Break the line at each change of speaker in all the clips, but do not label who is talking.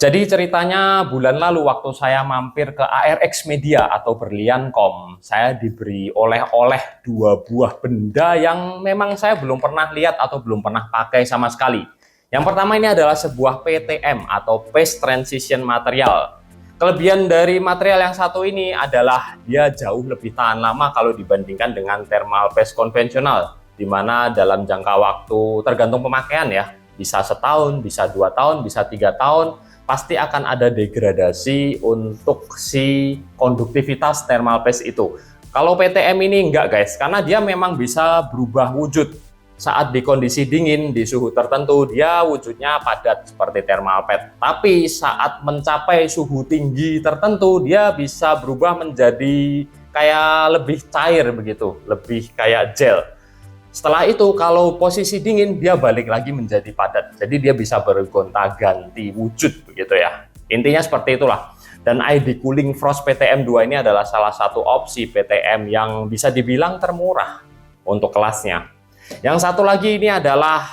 Jadi ceritanya bulan lalu waktu saya mampir ke ARX Media atau Berlian.com, saya diberi oleh-oleh dua buah benda yang memang saya belum pernah lihat atau belum pernah pakai sama sekali. Yang pertama ini adalah sebuah PTM atau Paste Transition Material. Kelebihan dari material yang satu ini adalah dia jauh lebih tahan lama kalau dibandingkan dengan thermal paste konvensional, di mana dalam jangka waktu tergantung pemakaian ya, bisa setahun, bisa 2 tahun, bisa 3 tahun, pasti akan ada degradasi untuk si konduktivitas thermal paste itu. Kalau PTM ini enggak guys, karena dia memang bisa berubah wujud. Saat di kondisi dingin, di suhu tertentu, dia wujudnya padat seperti thermal pad. Tapi saat mencapai suhu tinggi tertentu, dia bisa berubah menjadi kayak lebih cair begitu, lebih kayak gel. Setelah itu kalau posisi dingin dia balik lagi menjadi padat. Jadi dia bisa bergonta-ganti wujud begitu ya. Intinya seperti itulah. Dan ID Cooling Frost PTM 2 ini adalah salah satu opsi PTM yang bisa dibilang termurah untuk kelasnya. Yang satu lagi ini adalah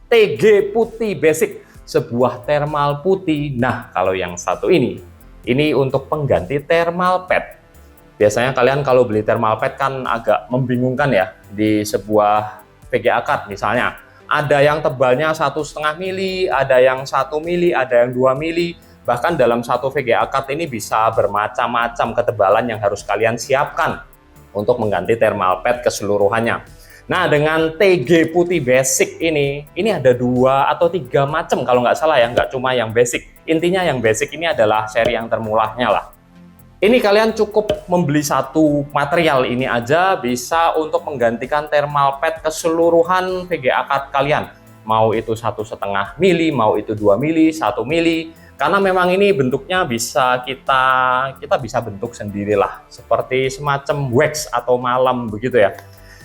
TG Putih Basic, sebuah thermal putih. Nah, kalau yang satu ini untuk pengganti thermal pad. Biasanya kalian kalau beli thermal pad kan agak membingungkan ya di sebuah VGA card misalnya. Ada yang tebalnya 1,5 mili, ada yang 1 mili, ada yang 2 mili. Bahkan dalam satu VGA card ini bisa bermacam-macam ketebalan yang harus kalian siapkan untuk mengganti thermal pad keseluruhannya. Nah, dengan TG Putih Basic ini ada 2 atau 3 macam kalau nggak salah ya, nggak cuma yang basic. Intinya yang basic ini adalah seri yang termurahnya lah. Ini kalian cukup membeli satu material ini aja bisa untuk menggantikan thermal pad keseluruhan VGA card kalian. Mau itu 1,5 mili, mau itu 2 mili, 1 mili. Karena memang ini bentuknya bisa kita bisa bentuk sendirilah. Seperti semacam wax atau malam begitu ya.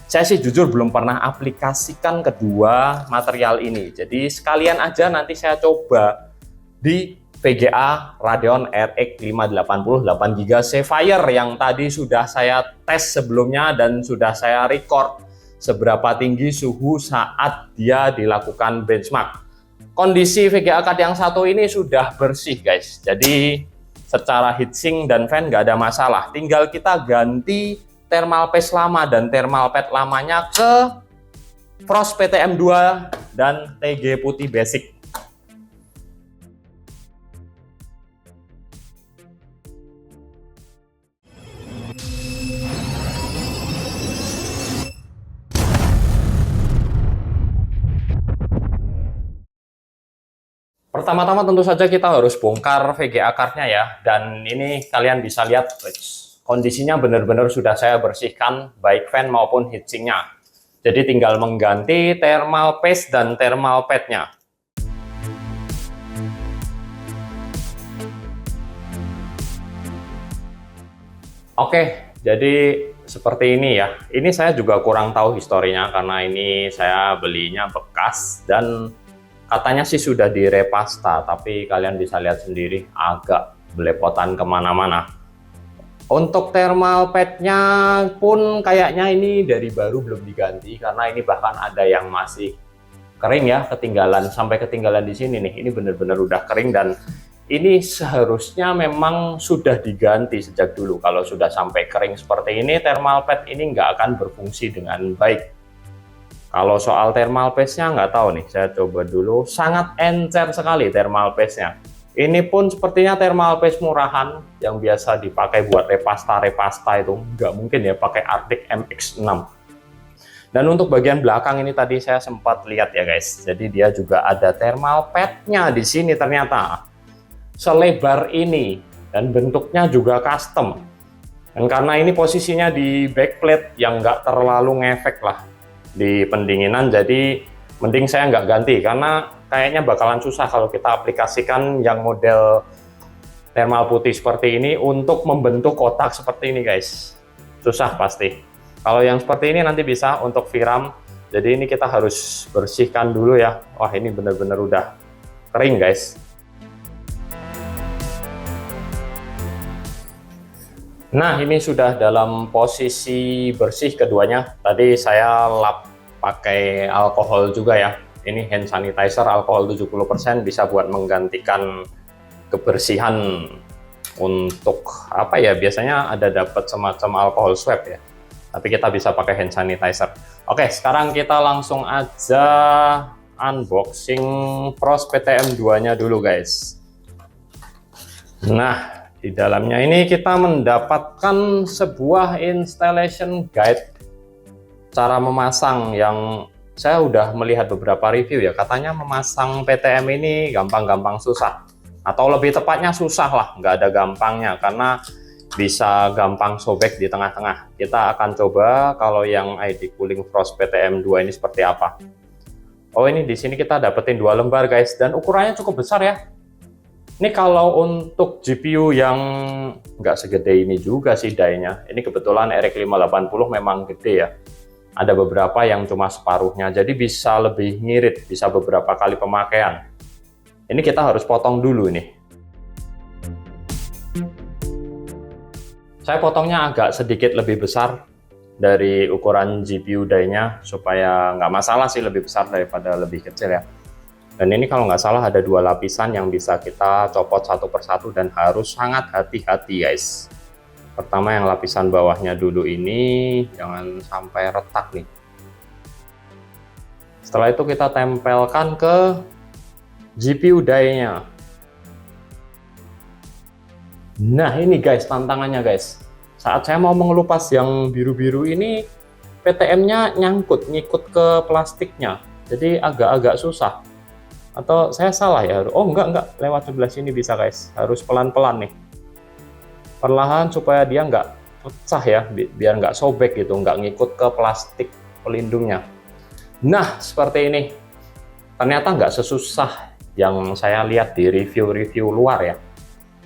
Saya sih jujur belum pernah aplikasikan kedua material ini. Jadi sekalian aja nanti saya coba di VGA Radeon RX 580 8GB Sapphire yang tadi sudah saya tes sebelumnya dan sudah saya record seberapa tinggi suhu saat dia dilakukan benchmark. Kondisi VGA card yang satu ini sudah bersih guys, jadi secara heatsink dan fan nggak ada masalah. Tinggal kita ganti thermal paste lama dan thermal pad lamanya ke Frost PTM 2 dan TG Putih Basic. Pertama-tama tentu saja kita harus bongkar VGA card-nya ya, dan ini kalian bisa lihat kondisinya benar-benar sudah saya bersihkan baik fan maupun heatsinknya. Jadi tinggal mengganti thermal paste dan thermal pad-nya. Oke, jadi seperti ini ya. Ini saya juga kurang tahu historinya karena ini saya belinya bekas dan katanya sih sudah direpasta, tapi kalian bisa lihat sendiri agak belepotan kemana-mana. Untuk thermal pad-nya pun kayaknya ini dari baru belum diganti, karena ini bahkan ada yang masih kering ya, sampai ketinggalan di sini nih. Ini benar-benar udah kering dan ini seharusnya memang sudah diganti sejak dulu. Kalau sudah sampai kering seperti ini, thermal pad ini nggak akan berfungsi dengan baik. Kalau soal thermal paste-nya nggak tahu nih, saya coba dulu. Sangat encer sekali thermal paste-nya. Ini pun sepertinya thermal paste murahan yang biasa dipakai buat repasta itu. Nggak mungkin ya pakai Arctic MX6. Dan untuk bagian belakang ini tadi saya sempat lihat ya guys. Jadi dia juga ada thermal pad-nya di sini ternyata. Selebar ini dan bentuknya juga custom. Dan karena ini posisinya di backplate yang nggak terlalu ngefek lah di pendinginan, jadi mending saya nggak ganti karena kayaknya bakalan susah kalau kita aplikasikan yang model thermal putih seperti ini untuk membentuk kotak seperti ini guys. Susah pasti. Kalau yang seperti ini nanti bisa untuk VRAM, jadi ini kita harus bersihkan dulu ya. Wah, ini benar-benar udah kering guys. Nah, ini sudah dalam posisi bersih keduanya. Tadi saya lap pakai alkohol juga ya. Ini hand sanitizer alkohol 70% bisa buat menggantikan kebersihan untuk apa ya, biasanya ada dapat semacam alcohol swab ya, tapi kita bisa pakai hand sanitizer. Oke, sekarang kita langsung aja unboxing Pros PTM 2 nya dulu guys. Nah, di dalamnya ini kita mendapatkan sebuah installation guide cara memasang, yang saya udah melihat beberapa review ya, katanya memasang PTM ini gampang-gampang susah, atau lebih tepatnya susah lah, nggak ada gampangnya, karena bisa gampang sobek di tengah-tengah. Kita akan coba kalau yang ID Cooling Pros PTM 2 ini seperti apa. Oh, ini di sini kita dapetin 2 lembar guys, dan ukurannya cukup besar ya. Ini kalau untuk GPU yang nggak segede ini juga sih die-nya. Ini kebetulan RX 580 memang gede ya. Ada beberapa yang cuma separuhnya, jadi bisa lebih ngirit, bisa beberapa kali pemakaian. Ini kita harus potong dulu nih. Saya potongnya agak sedikit lebih besar dari ukuran GPU die-nya, supaya nggak masalah sih lebih besar daripada lebih kecil ya. Dan ini kalau nggak salah ada 2 lapisan yang bisa kita copot satu persatu, dan harus sangat hati-hati guys. Pertama yang lapisan bawahnya dulu ini, jangan sampai retak nih. Setelah itu kita tempelkan ke GPU die-nya. Nah ini guys tantangannya guys. Saat saya mau mengelupas yang biru-biru ini, PTM-nya ngikut ke plastiknya. Jadi agak-agak susah. Atau saya salah ya? Oh enggak, lewat sebelah sini bisa guys. Harus pelan-pelan nih. Perlahan supaya dia nggak pecah ya, biar nggak sobek gitu, nggak ngikut ke plastik pelindungnya. Nah seperti ini. Ternyata nggak sesusah yang saya lihat di review-review luar ya.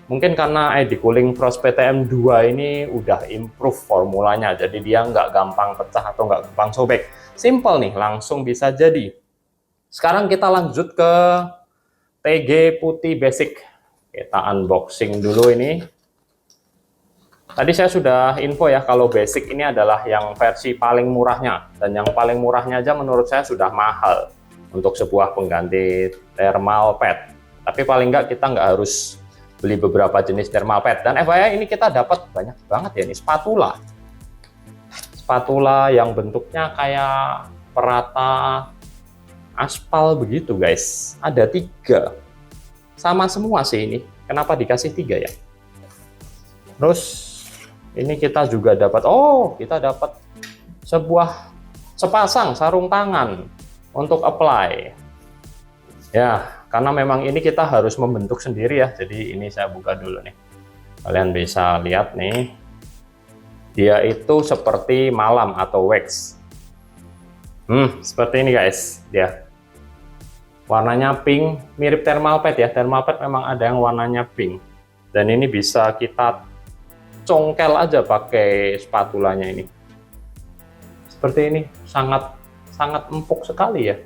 Mungkin karena ID Cooling Pros PTM 2 ini udah improve formulanya, jadi dia nggak gampang pecah atau nggak gampang sobek. Simple nih, langsung bisa jadi. Sekarang kita lanjut ke TG putih basic. Kita unboxing dulu ini. Tadi saya sudah info ya, kalau basic ini adalah yang versi paling murahnya. Dan yang paling murahnya aja menurut saya sudah mahal untuk sebuah pengganti thermal pad. Tapi paling nggak kita nggak harus beli beberapa jenis thermal pad. Dan FYI ini kita dapat banyak banget ya, ini spatula. Spatula yang bentuknya kayak perata aspal begitu guys. Ada 3. Sama semua sih ini. Kenapa dikasih 3 ya? Terus ini kita juga dapat, kita dapat sepasang sarung tangan untuk apply. Ya, karena memang ini kita harus membentuk sendiri ya. Jadi ini saya buka dulu nih. Kalian bisa lihat nih. Dia itu seperti malam atau wax. Seperti ini guys, dia. Warnanya pink, mirip thermal pad ya. Thermal pad memang ada yang warnanya pink. Dan ini bisa kita congkel aja pakai spatulanya ini. Seperti ini, sangat empuk sekali ya.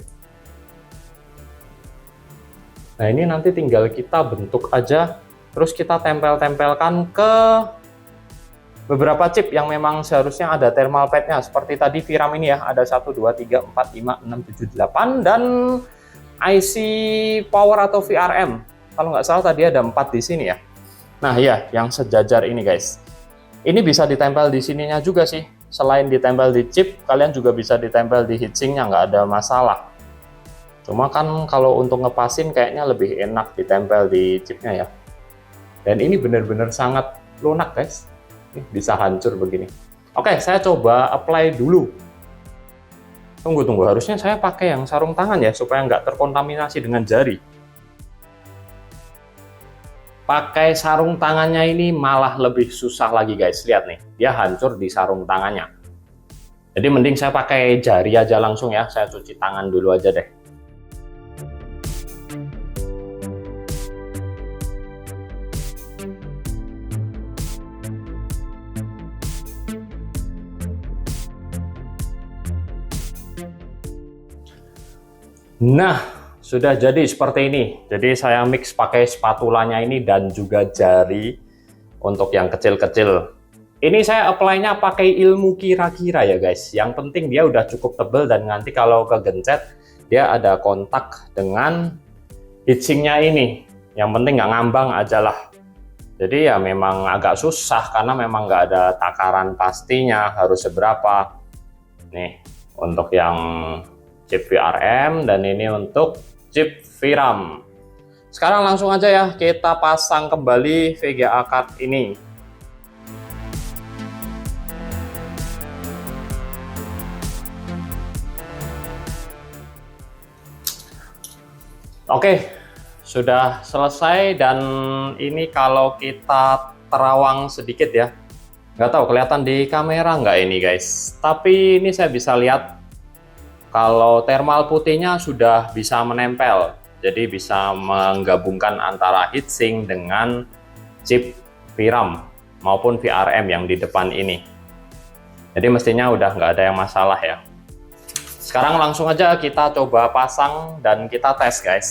Nah ini nanti tinggal kita bentuk aja, terus kita tempel-tempelkan ke beberapa chip yang memang seharusnya ada thermal pad-nya. Seperti tadi VRAM ini ya, ada 1, 2, 3, 4, 5, 6, 7, 8, dan IC power atau VRM. Kalau nggak salah tadi ada 4 di sini ya. Nah iya, yang sejajar ini guys. Ini bisa ditempel di sininya juga sih. Selain ditempel di chip, kalian juga bisa ditempel di heatsinknya, nggak ada masalah. Cuma kan kalau untuk ngepasin kayaknya lebih enak ditempel di chipnya ya. Dan ini benar-benar sangat lunak guys. Ini bisa hancur begini. Oke, saya coba apply dulu. Tunggu, harusnya saya pakai yang sarung tangan ya, supaya nggak terkontaminasi dengan jari. Pakai sarung tangannya ini malah lebih susah lagi guys. Lihat nih, dia hancur di sarung tangannya. Jadi mending saya pakai jari aja langsung ya. Saya cuci tangan dulu aja deh. Nah, sudah jadi seperti ini. Jadi saya mix pakai spatulanya ini dan juga jari untuk yang kecil-kecil. Ini saya apply-nya pakai ilmu kira-kira ya guys. Yang penting dia udah cukup tebal, dan nanti kalau kegencet dia ada kontak dengan heatsinknya ini Yang penting nggak ngambang aja lah. Jadi ya memang agak susah karena memang nggak ada takaran pastinya harus seberapa. Nih untuk yang chip VRM dan ini untuk chip VRAM. Sekarang langsung aja ya kita pasang kembali VGA card ini. Oke, sudah selesai dan ini kalau kita terawang sedikit ya. Nggak tahu kelihatan di kamera nggak ini guys. Tapi ini saya bisa lihat kalau thermal putihnya sudah bisa menempel. Jadi bisa menggabungkan antara heatsink dengan chip VRAM maupun VRM yang di depan ini. Jadi mestinya udah nggak ada yang masalah ya. Sekarang langsung aja kita coba pasang dan kita tes guys.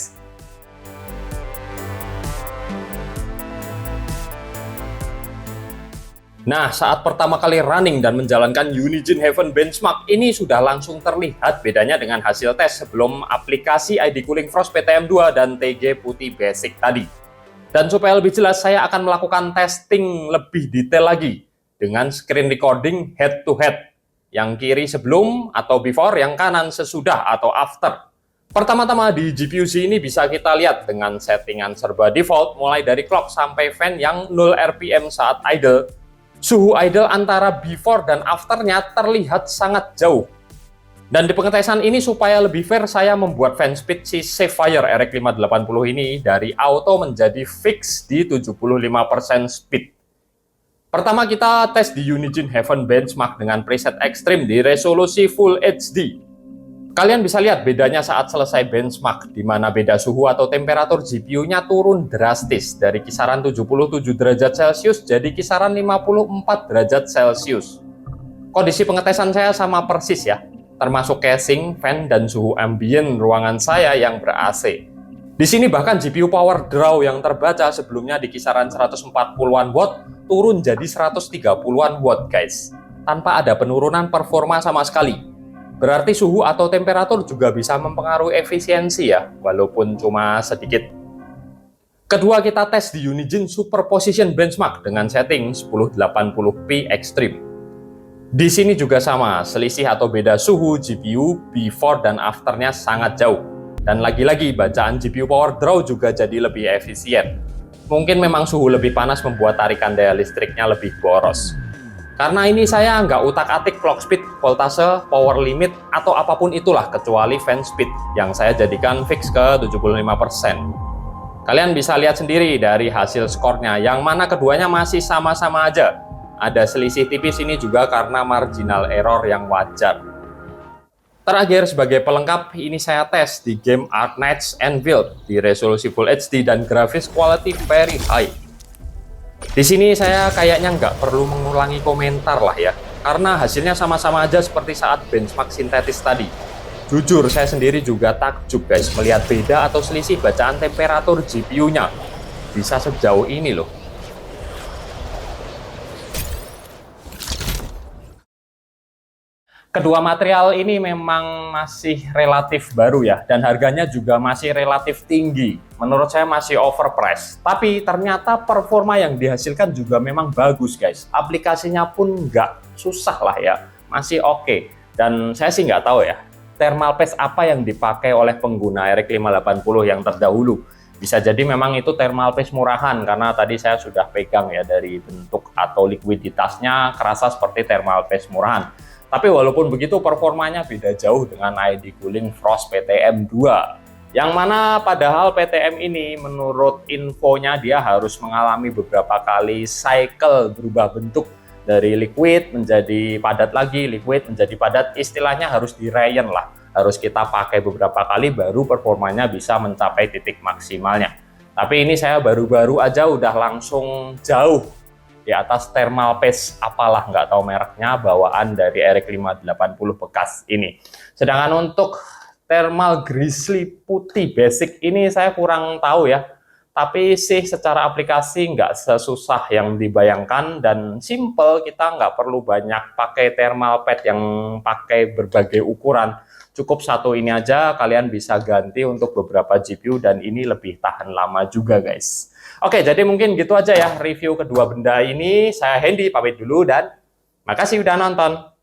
Nah, saat pertama kali running dan menjalankan Unigine Heaven Benchmark, ini sudah langsung terlihat bedanya dengan hasil tes sebelum aplikasi ID Cooling Frost PTM2 dan TG Putih Basic tadi. Dan supaya lebih jelas, saya akan melakukan testing lebih detail lagi dengan screen recording head to head. Yang kiri sebelum atau before, yang kanan sesudah atau after. Pertama-tama di GPU-Z ini bisa kita lihat dengan settingan serba default, mulai dari clock sampai fan yang 0 RPM saat idle. Suhu idle antara before dan afternya terlihat sangat jauh. Dan di pengetesan ini supaya lebih fair, saya membuat fan speed si Sapphire RX 580 ini dari auto menjadi fix di 75% speed. Pertama kita tes di Unigine Heaven Benchmark dengan preset Extreme di resolusi Full HD. Kalian bisa lihat bedanya saat selesai benchmark, di mana beda suhu atau temperatur GPU-nya turun drastis dari kisaran 77 derajat Celcius jadi kisaran 54 derajat Celcius. Kondisi pengetesan saya sama persis ya, termasuk casing, fan, dan suhu ambient ruangan saya yang ber-AC. Di sini bahkan GPU power draw yang terbaca sebelumnya di kisaran 140-an watt turun jadi 130-an watt guys, tanpa ada penurunan performa sama sekali. Berarti suhu atau temperatur juga bisa mempengaruhi efisiensi ya, walaupun cuma sedikit. Kedua kita tes di Unigine Superposition Benchmark dengan setting 1080p Extreme. Di sini juga sama, selisih atau beda suhu GPU before dan afternya sangat jauh. Dan lagi-lagi bacaan GPU power draw juga jadi lebih efisien. Mungkin memang suhu lebih panas membuat tarikan daya listriknya lebih boros. Karena ini saya nggak utak-atik clock speed, voltase, power limit, atau apapun itulah kecuali fan speed yang saya jadikan fix ke 75%. Kalian bisa lihat sendiri dari hasil skornya, yang mana keduanya masih sama-sama aja. Ada selisih tipis ini juga karena marginal error yang wajar. Terakhir sebagai pelengkap, ini saya tes di game Arknights Anvil di resolusi Full HD dan grafis quality very high. Di sini saya kayaknya nggak perlu mengulangi komentar lah ya, karena hasilnya sama-sama aja seperti saat benchmark sintetis tadi. Jujur saya sendiri juga takjub guys melihat beda atau selisih bacaan temperatur GPU-nya. Bisa sejauh ini loh. Kedua material ini memang masih relatif baru ya, dan harganya juga masih relatif tinggi. Menurut saya masih overpriced. Tapi ternyata performa yang dihasilkan juga memang bagus guys. Aplikasinya pun nggak susah lah ya, masih oke. Dan saya sih nggak tahu ya, thermal paste apa yang dipakai oleh pengguna RX 580 yang terdahulu. Bisa jadi memang itu thermal paste murahan, karena tadi saya sudah pegang ya dari bentuk atau likuiditasnya kerasa seperti thermal paste murahan. Tapi walaupun begitu performanya beda jauh dengan ID Cooling Frost PTM2. Yang mana padahal PTM ini menurut infonya dia harus mengalami beberapa kali cycle berubah bentuk. Dari liquid menjadi padat lagi, liquid menjadi padat, istilahnya harus dirayen lah. Harus kita pakai beberapa kali baru performanya bisa mencapai titik maksimalnya. Tapi ini saya baru-baru aja udah langsung jauh di atas thermal paste apalah nggak tahu mereknya bawaan dari RX 580 bekas ini. Sedangkan untuk thermal grizzly putih basic ini saya kurang tahu ya. Tapi sih secara aplikasi nggak sesusah yang dibayangkan dan simple, kita nggak perlu banyak pakai thermal pad yang pakai berbagai ukuran. cukup satu ini aja, kalian bisa ganti untuk beberapa GPU dan ini lebih tahan lama juga guys. Oke, jadi mungkin gitu aja ya review kedua benda ini. Saya Hendy pamit dulu dan makasih udah nonton.